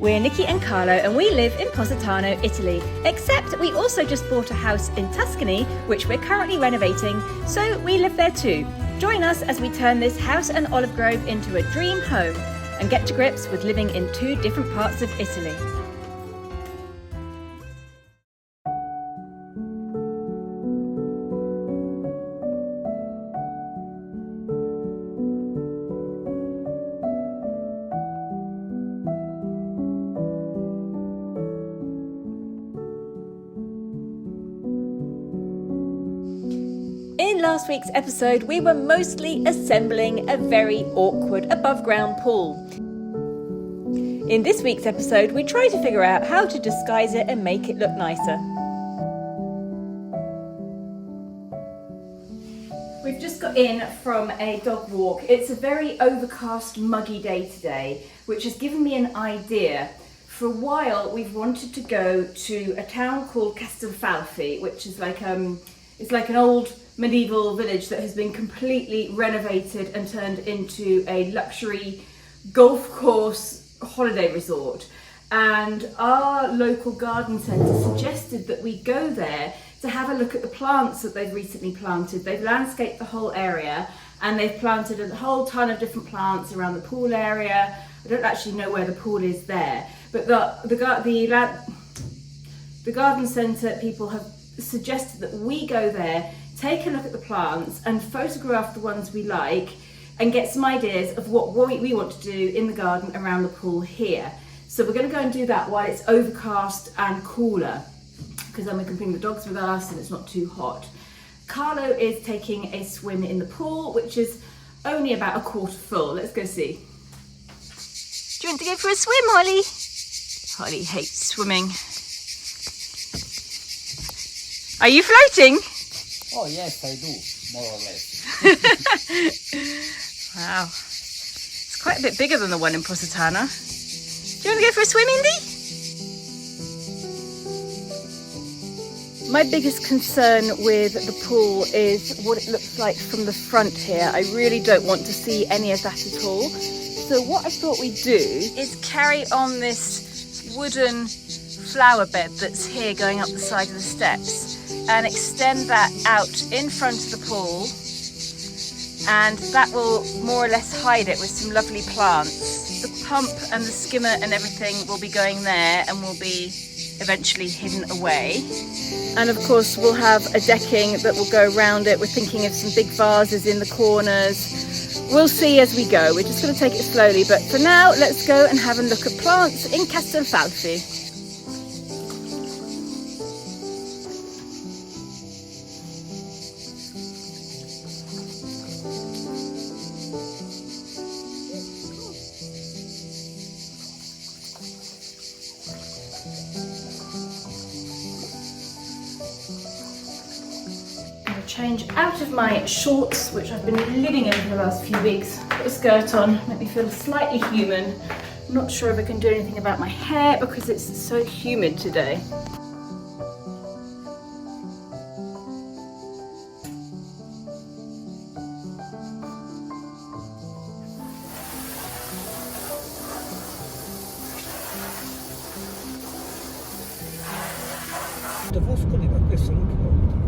We're Nicki and Carlo and we live in Positano, Italy, except we also just bought a house in Tuscany, which we're currently renovating, so we live there too. Join us as we turn this house and olive grove into a dream home and get to grips with living in two different parts of Italy. In last week's episode, we were mostly assembling a very awkward above-ground pool. In this week's episode, we try to figure out how to disguise it and make it look nicer. We've just got in from a dog walk. It's a very overcast, muggy day today, which has given me an idea. For a while, we've wanted to go to a town called Castelfalfi, which is like it's like an old medieval village that has been completely renovated and turned into a luxury golf course holiday resort. And our local garden centre suggested that we go there to have a look at the plants that they've recently planted. They've landscaped the whole area and they've planted a whole ton of different plants around the pool area. I don't actually know where the pool is there, but the garden centre people have suggested that we go there, take a look at the plants and photograph the ones we like and get some ideas of what we want to do in the garden around the pool here. So we're going to go and do that while it's overcast and cooler, because then we can bring the dogs with us and it's not too hot. Carlo is taking a swim in the pool, which is only about a quarter full. Let's go see. Do you want to go for a swim, Holly? Holly hates swimming. Are you floating? Oh yes, I do, more or less. Wow, it's quite a bit bigger than the one in Positano. Do you want to go for a swim, Indy? My biggest concern with the pool is what it looks like from the front here. I really don't want to see any of that at all. So what I thought we'd do is carry on this wooden flower bed that's here going up the side of the steps and extend that out in front of the pool, and that will more or less hide it with some lovely plants. The pump and the skimmer and everything will be going there and will be eventually hidden away. And of course we'll have a decking that will go around it. We're thinking of some big vases in the corners. We'll see as we go. We're just going to take it slowly, but for now let's go and have a look at plants in Castelfalfi. Change out of my shorts, which I've been living in for the last few weeks. Put a skirt on, make me feel slightly human. I'm not sure if I can do anything about my hair because it's so humid today. Foscoli, ma questo non conta.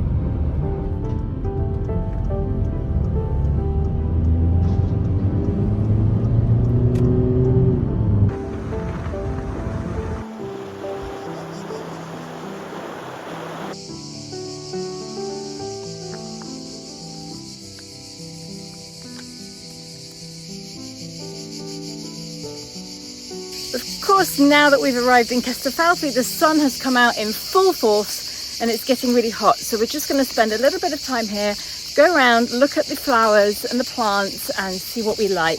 Of course, now that we've arrived in Castelfalfi, the sun has come out in full force and it's getting really hot. So we're just going to spend a little bit of time here, go around, look at the flowers and the plants and see what we like.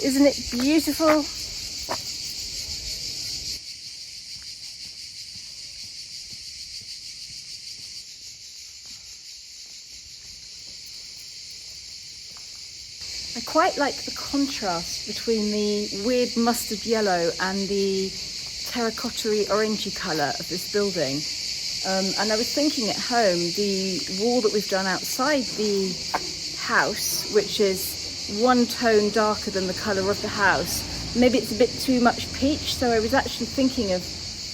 Isn't it beautiful? I quite like the contrast between the weird mustard yellow and the terracotta-y orangey colour of this building. And I was thinking at home, the wall that we've done outside the house, which is one tone darker than the colour of the house, maybe it's a bit too much peach, so I was actually thinking of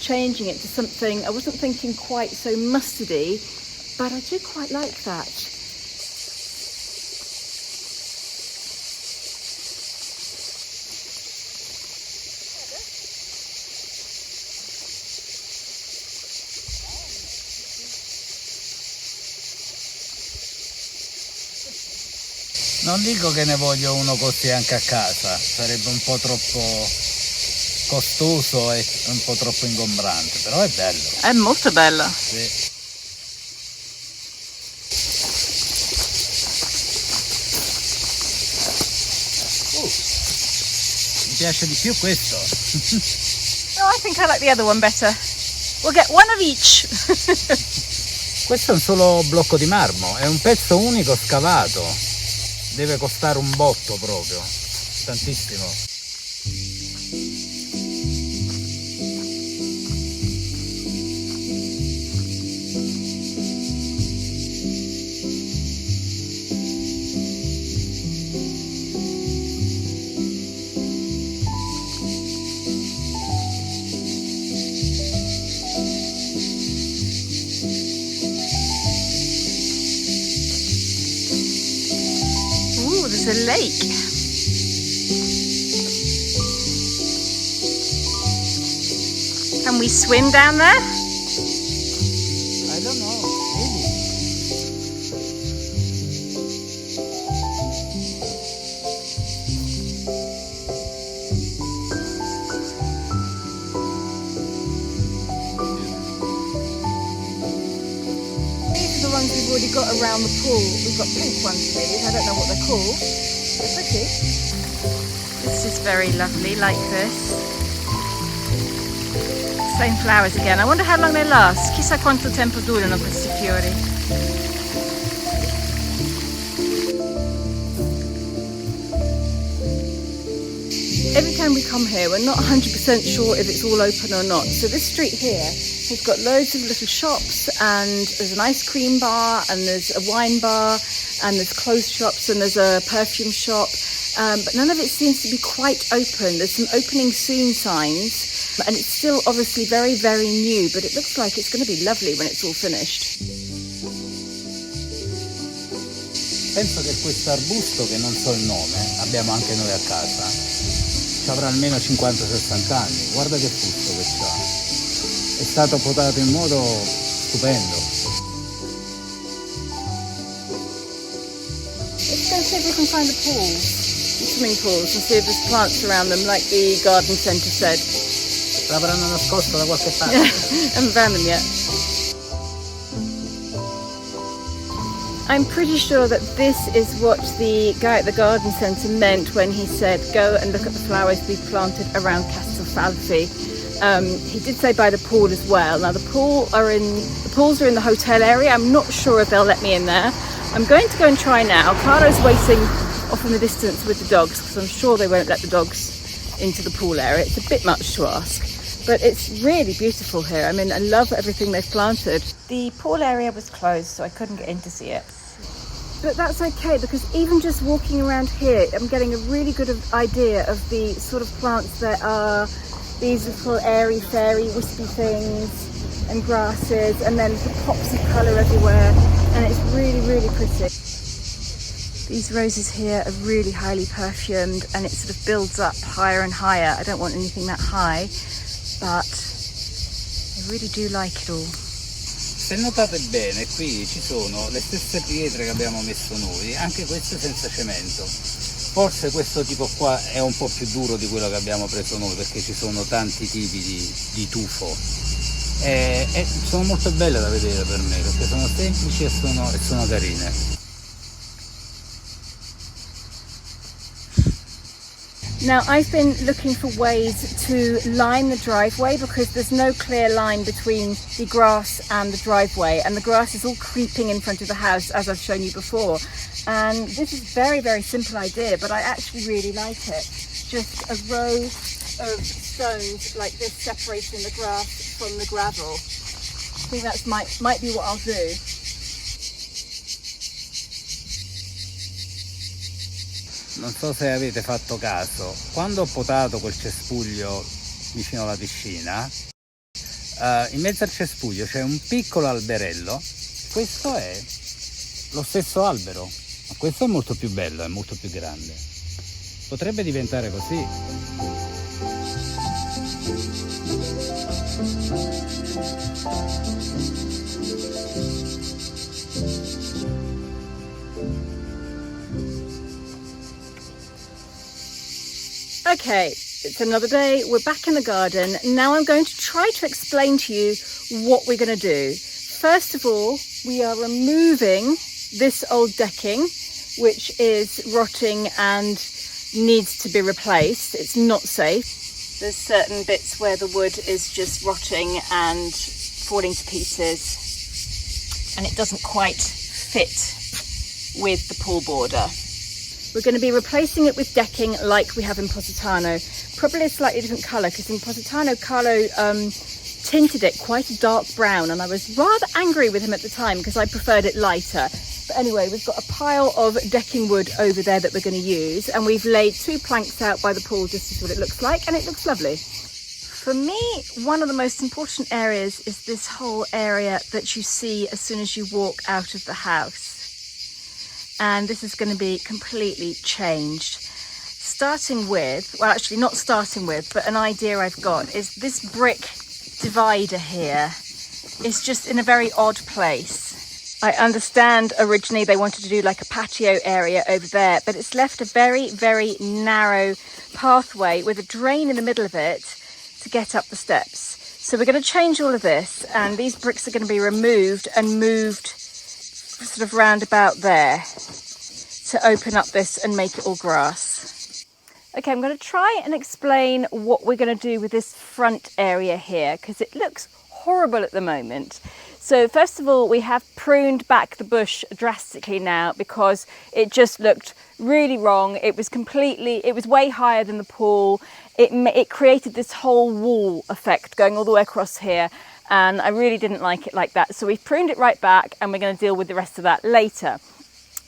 changing it to something. I wasn't thinking quite so mustardy, but I do quite like that. Non dico che ne voglio uno così anche a casa, sarebbe un po' troppo costoso e un po' troppo ingombrante, però è bello. È molto bella. Sì. Mi piace di più questo. No, I think I like the other one better. We'll get one of each. Questo è un solo blocco di marmo, è un pezzo unico scavato. Deve costare un botto proprio, tantissimo. A lake. Can we swim down there? I don't know, maybe. These are the ones we've already got around the pool. We've got pink ones of these. I don't know what they're called. They're pretty. This is very lovely, like this. Same flowers again. I wonder how long they last. Chissà quanto tempo durano questi fiori. Every time we come here, we're not 100% sure if it's all open or not. So this street here has got loads of little shops, and there's an ice cream bar, and there's a wine bar, and there's clothes shops, and there's a perfume shop. But none of it seems to be quite open. There's some opening soon signs, and it's still obviously very, very new, but it looks like it's going to be lovely when it's all finished. Penso che questo arbusto, che non so il nome, abbiamo anche noi a casa, ci avrà almeno 50-60 anni. Guarda che fusto che c'ha. È stato potato in modo stupendo. Let's go see if we can find the pools, the swimming pools, and see if there's plants around them, like the garden centre said. L'avranno nascosto da qualche parte. Haven't found them yet. I'm pretty sure that this is what the guy at the garden centre meant when he said go and look at the flowers we've planted around Castelfalfi. He did say by the pool as well. Now the pools are in the hotel area. I'm not sure if they'll let me in there. I'm going to go and try now. Caro's waiting off in the distance with the dogs because I'm sure they won't let the dogs into the pool area. It's a bit much to ask. But it's really beautiful here. I mean, I love everything they've planted. The pool area was closed, so I couldn't get in to see it. But that's okay, because even just walking around here, I'm getting a really good idea of the sort of plants that are these little airy, fairy, wispy things and grasses, and then the pops of colour everywhere, and it's really, really pretty. These roses here are really highly perfumed, and it sort of builds up higher and higher. I don't want anything that high, but I really do like it all. Se notate bene, qui ci sono le stesse pietre che abbiamo messo noi, anche queste senza cemento. Forse questo tipo qua è un po' più duro di quello che abbiamo preso noi, perché ci sono tanti tipi di tufo. E sono molto belle da vedere per me, perché sono semplici e sono carine. Now, I've been looking for ways to line the driveway because there's no clear line between the grass and the driveway, and the grass is all creeping in front of the house, as I've shown you before. And this is a very, very simple idea, but I actually really like it. Just a row of stones like this separating the grass from the gravel. I think that might be what I'll do. non so se avete fatto caso, quando ho potato quel cespuglio vicino alla piscina, in mezzo al cespuglio c'è un piccolo alberello. Questo è lo stesso albero, ma questo è molto più bello, è molto più grande. Potrebbe diventare così. Okay, it's another day. We're back in the garden. Now I'm going to try to explain to you what we're going to do. First of all, we are removing this old decking, which is rotting and needs to be replaced. It's not safe. There's certain bits where the wood is just rotting and falling to pieces, and it doesn't quite fit with the pool border. We're going to be replacing it with decking like we have in Positano. Probably a slightly different colour, because in Positano, Carlo tinted it quite a dark brown, and I was rather angry with him at the time because I preferred it lighter. But anyway, we've got a pile of decking wood over there that we're going to use, and we've laid 2 planks out by the pool just to see what it looks like, and it looks lovely. For me, one of the most important areas is this whole area that you see as soon as you walk out of the house. And this is going to be completely changed. Starting with, well, actually not starting with, but an idea I've got is this brick divider here is just in a very odd place. I understand originally they wanted to do like a patio area over there, but it's left a very, very narrow pathway with a drain in the middle of it to get up the steps. So we're going to change all of this, and these bricks are going to be removed and moved sort of round about there to open up this and make it all grass. Okay, I'm going to try and explain what we're going to do with this front area here, because it looks horrible at the moment. So first of all, we have pruned back the bush drastically now because it just looked really wrong. It was way higher than the pool. It created this whole wall effect going all the way across here, and I really didn't like it like that. So we've pruned it right back, and we're going to deal with the rest of that later.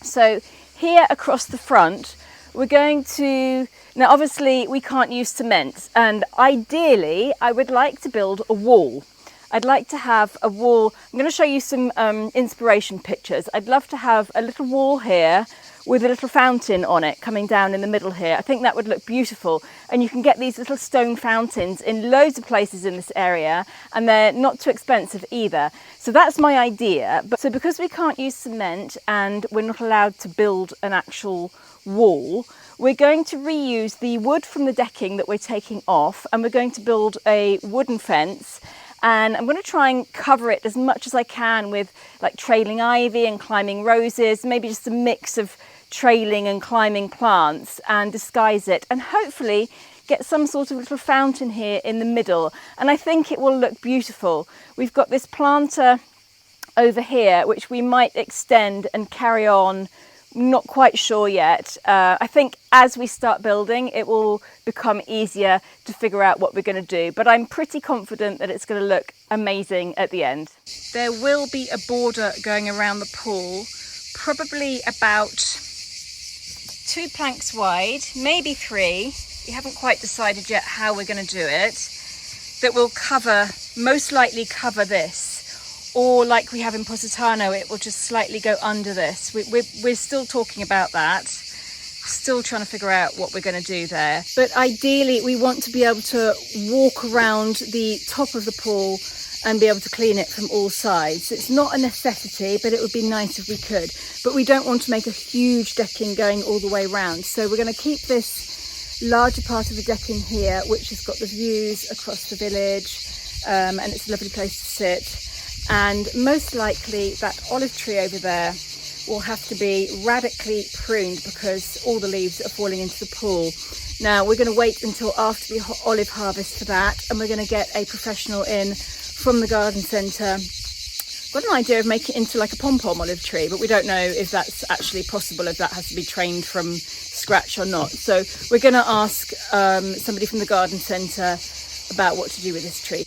So here across the front, we're going to, now obviously we can't use cement, and ideally I would like to build a wall. I'd like to have a wall. I'm going to show you some inspiration pictures. I'd love to have a little wall here with a little fountain on it coming down in the middle here. I think that would look beautiful, and you can get these little stone fountains in loads of places in this area, and they're not too expensive either. So that's my idea. So because we can't use cement and we're not allowed to build an actual wall, we're going to reuse the wood from the decking that we're taking off, and we're going to build a wooden fence. And I'm going to try and cover it as much as I can with like trailing ivy and climbing roses, maybe just a mix of trailing and climbing plants, and disguise it, and hopefully get some sort of little fountain here in the middle. And I think it will look beautiful. We've got this planter over here which we might extend and carry on. Not quite sure yet. I think as we start building, it will become easier to figure out what we're going to do, but I'm pretty confident that it's going to look amazing at the end. There will be a border going around the pool, probably about 2 planks wide, maybe 3. We haven't quite decided yet how we're going to do it. That will most likely cover this. Or like we have in Positano, it will just slightly go under this. We're still talking about that. Still trying to figure out what we're going to do there. But ideally, we want to be able to walk around the top of the pool and be able to clean it from all sides. It's not a necessity, but it would be nice if we could. But we don't want to make a huge decking going all the way around. So we're going to keep this larger part of the decking here, which has got the views across the village, and it's a lovely place to sit. And most likely that olive tree over there will have to be radically pruned because all the leaves are falling into the pool. Now we're going to wait until after the olive harvest for that, and we're going to get a professional in from the garden centre. Got an idea of making it into like a pom-pom olive tree, but we don't know if that's actually possible, if that has to be trained from scratch or not. So we're going to ask somebody from the garden centre about what to do with this tree.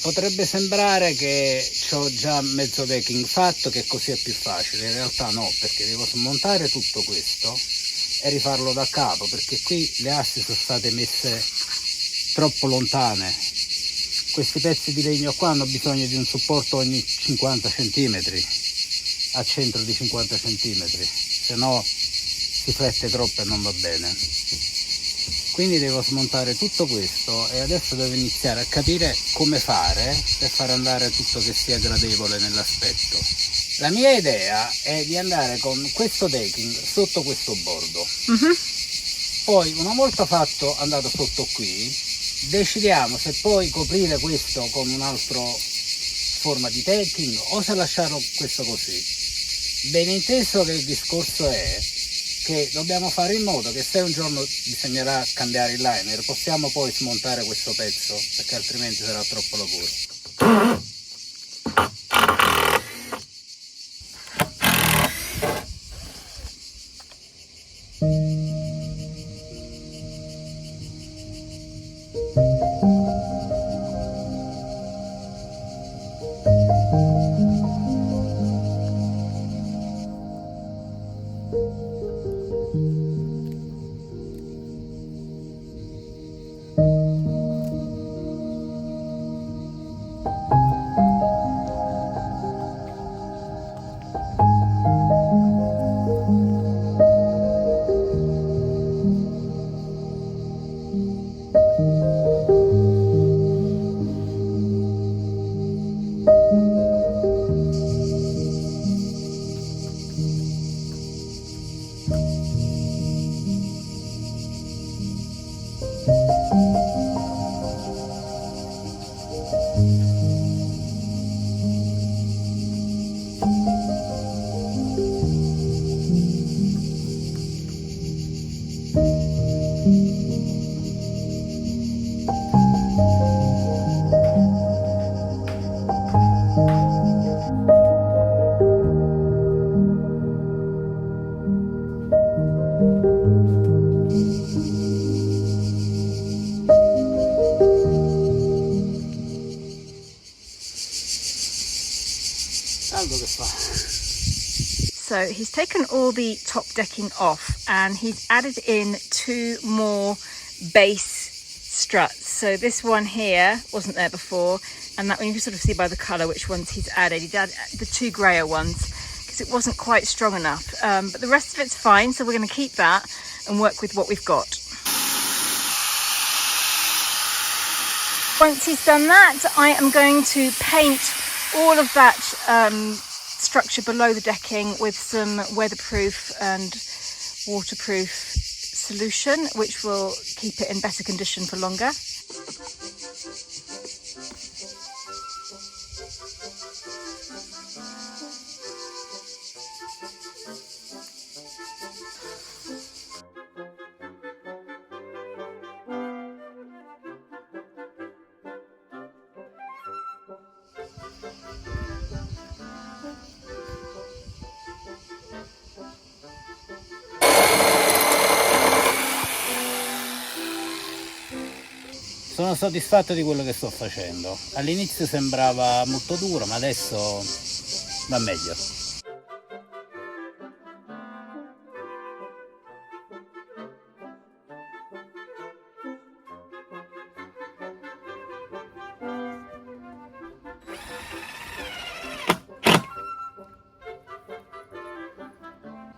potrebbe sembrare che ho già mezzo decking fatto, che così è più facile. In realtà no, perché devo smontare tutto questo e rifarlo da capo, perché qui le assi sono state messe troppo lontane. Questi pezzi di legno qua hanno bisogno di un supporto ogni 50 cm, a centro di 50 cm, se no si flette troppo e non va bene. Quindi devo smontare tutto questo e adesso devo iniziare a capire come fare per far andare tutto che sia gradevole nell'aspetto. La mia idea è di andare con questo decking sotto questo bordo. Poi una volta fatto, andato sotto qui, decidiamo se poi coprire questo con un'altra forma di decking o se lasciarlo questo così. Ben inteso che il discorso è che dobbiamo fare in modo che se un giorno bisognerà cambiare il liner possiamo poi smontare questo pezzo, perché altrimenti sarà troppo lavoro. So he's taken all the top decking off and he's added in 2 more base struts. So this one here wasn't there before, and that one you can sort of see by the colour which ones he's added. He's added the 2 greyer ones because it wasn't quite strong enough, but the rest of it's fine, so we're going to keep that and work with what we've got. Once he's done that, I am going to paint all of that structure below the decking with some weatherproof and waterproof solution, which will keep it in better condition for longer. Sono soddisfatto di quello che sto facendo. All'inizio sembrava molto duro, ma adesso va meglio.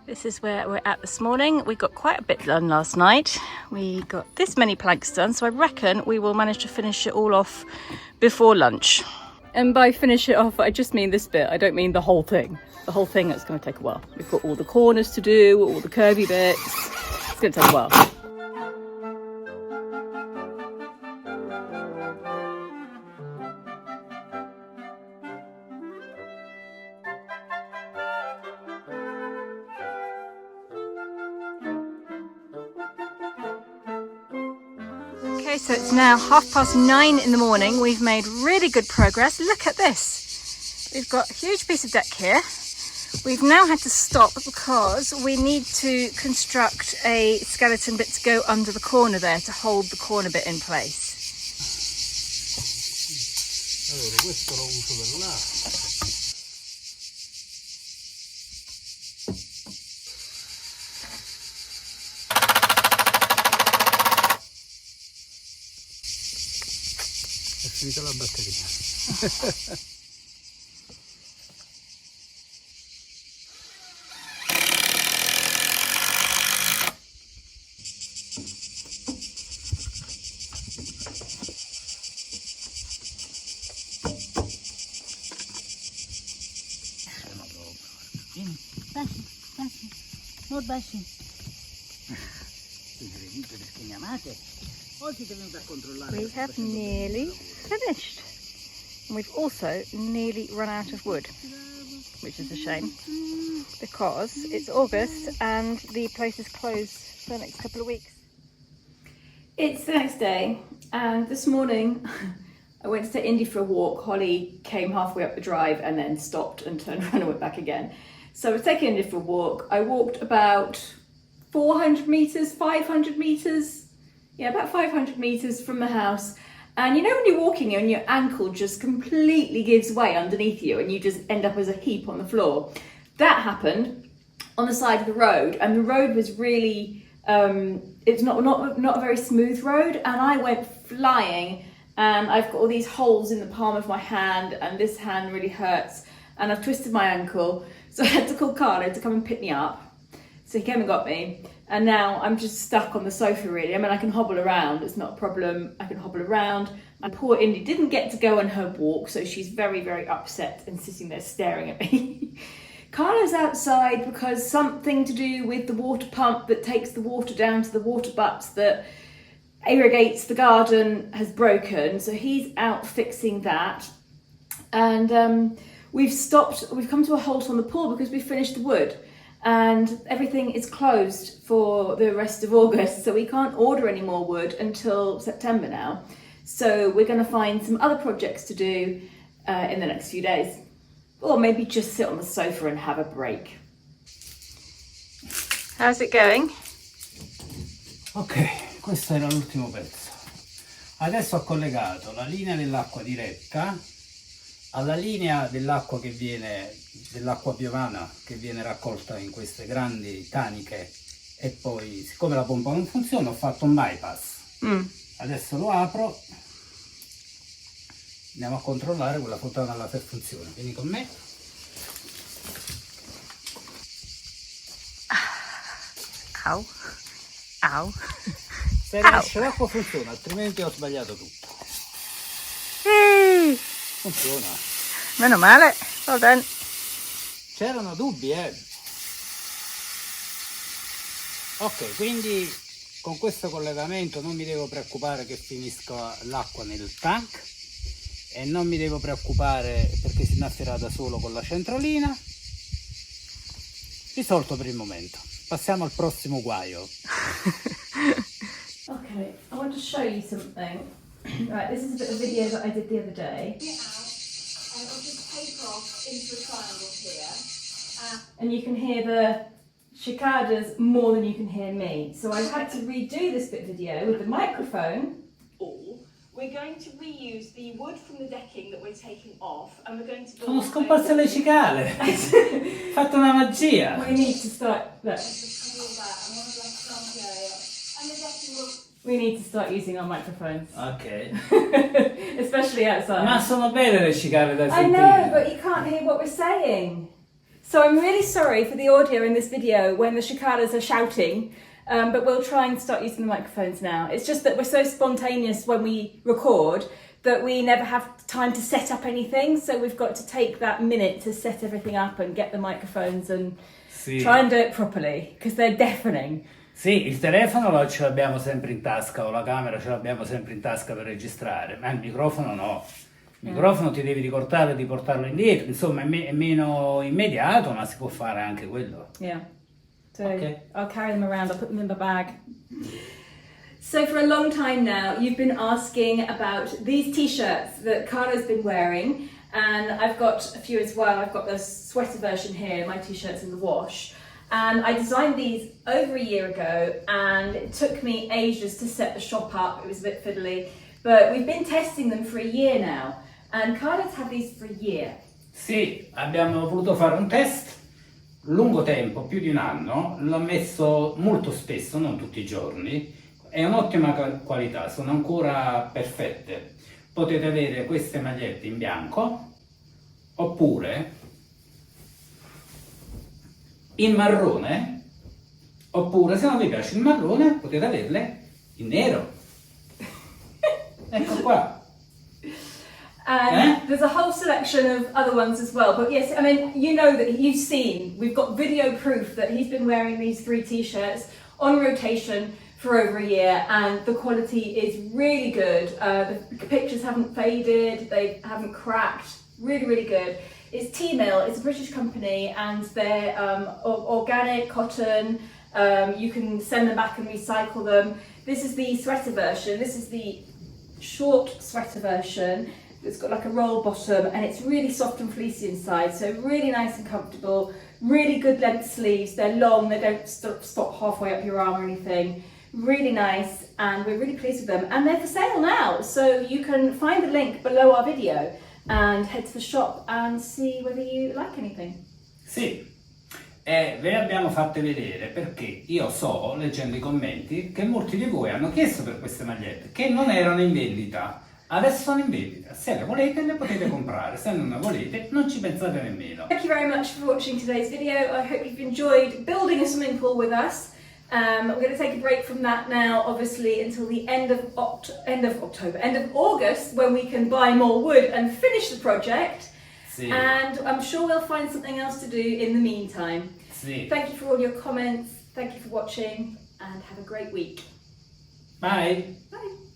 This is where we're at this morning. We got quite a bit done last night. We got this many planks done, so I reckon we will manage to finish it all off before lunch. And by finish it off, I just mean this bit. I don't mean the whole thing. The whole thing is going to take a while. We've got all the corners to do, all the curvy bits. It's going to take a while. Okay, so it's now 9:30 in the morning. We've made really good progress. Look at this. We've got a huge piece of deck here. We've now had to stop because we need to construct a skeleton bit to go under the corner there to hold the corner bit in place. Allora, questo lo uso per là. È finita la batteria. Non baci. Perché mi amate? Oggi è venuto a controllare. We have nearly finished. And we've also nearly run out of wood, which is a shame because it's August and the place is closed for the next couple of weeks. It's the next day and this morning I went to take Indy for a walk. Holly came halfway up the drive and then stopped and turned around and went back again. So I was taking Indy for a walk. I walked about 400 metres, 500 metres. Yeah, about 500 metres from the house. And you know when you're walking and your ankle just completely gives way underneath you and you just end up as a heap on the floor? That happened on the side of the road, and the road was really, it's not a very smooth road, and I went flying, and I've got all these holes in the palm of my hand, and this hand really hurts, and I've twisted my ankle, so I had to call Carlo to come and pick me up. So he came and got me, and now I'm just stuck on the sofa really. I mean, I can hobble around, it's not a problem, I can hobble around. And poor Indy didn't get to go on her walk, so she's very, very upset and sitting there staring at me. Carla's outside because something to do with the water pump that takes the water down to the water butts that irrigates the garden has broken, so he's out fixing that. And we've come to a halt on the pool because we finished the wood. And everything is closed for the rest of August, so we can't order any more wood until September now. So we're going to find some other projects to do in the next few days, or maybe just sit on the sofa and have a break. How's it going? Ok, questo era l'ultimo pezzo. Adesso ho collegato la linea dell'acqua diretta alla linea dell'acqua che viene, dell'acqua piovana che viene raccolta in queste grandi taniche, e poi siccome la pompa non funziona ho fatto un bypass. Adesso lo apro, andiamo a controllare quella fontana là se funziona. Vieni con me. Au. Au. Se riesce l'acqua funziona, altrimenti ho sbagliato tutto. Funziona. Meno male, well done. C'erano dubbi, Ok, quindi con questo collegamento non mi devo preoccupare che finisca l'acqua nel tank e non mi devo preoccupare perché si innaffierà da solo con la centralina. Risolto per il momento. Passiamo al prossimo guaio. Okay, I want to show you something. Right, this is a bit of video that I did the other day. And I'll just take off into a triangle here. And you can hear the cicadas more than you can hear me. So I've had to redo this bit of video with the microphone. Or we're going to reuse the wood from the decking that we're taking off, and we're going to build. Sono scomparse le cicale. Fatto una magia. We need to start. Look. We need to start using our microphones. Ok. Especially outside. Ma sono belle le cicale da I sentire. know, but you can't hear what we're saying. So I'm really sorry for the audio in this video when the cicadas are shouting, but we'll try and start using the microphones now. It's just that we're so spontaneous when we record that we never have time to set up anything, so we've got to take that minute to set everything up and get the microphones and try and do it properly, because they're deafening. Sì, il telefono ce l'abbiamo sempre in tasca, o la camera ce l'abbiamo sempre in tasca per registrare, ma il microfono no. Il microfono ti devi ricordare di portarlo indietro, insomma è meno immediato, ma si può fare anche quello. Yeah. So Okay. I'll carry them around, I'll put them in my bag. So for a long time now, you've been asking about these t-shirts that Carla's been wearing, and I've got a few as well. I've got the sweater version here, my t-shirts in the wash. And I designed these over a year ago, and it took me ages to set the shop up. It was a bit fiddly, but we've been testing them for a year now. And Khaled's had these for a year. Sì, abbiamo voluto fare un test lungo tempo, più di un anno, l'ho messo molto spesso, non tutti i giorni, è un'ottima qualità, sono ancora perfette. Potete avere queste magliette in bianco, oppure in marrone, oppure se non vi piace il marrone potete averle in nero. Ecco qua. And there's a whole selection of other ones as well. But yes, I mean, you know that you've seen, we've got video proof that he's been wearing these 3 t-shirts on rotation for over a year, and the quality is really good. The pictures haven't faded, they haven't cracked, really, really good. It's T-Mill, it's a British company, and they're organic cotton. You can send them back and recycle them. This is the sweater version, this is the short sweater version. It's got like a roll bottom and it's really soft and fleecy inside, so really nice and comfortable. Really good length sleeves, they're long, they don't stop halfway up your arm or anything. Really nice, and we're really pleased with them, and they're for sale now, so you can find the link below our video and head to the shop and see whether you like anything. Sì, ve le abbiamo fatte vedere perché io so, leggendo i commenti, che molti di voi hanno chiesto per queste magliette che non erano in vendita. Adesso sono in vendita, se le volete le potete comprare, se non le volete non ci pensate nemmeno. Thank you very much for watching today's video. I hope you've enjoyed building a swimming pool with us. We're going to take a break from that now, obviously, until the end of August, when we can buy more wood and finish the project. Sì. And I'm sure we'll find something else to do in the meantime. Sì. Thank you for all your comments, thank you for watching, and have a great week. Bye! Bye!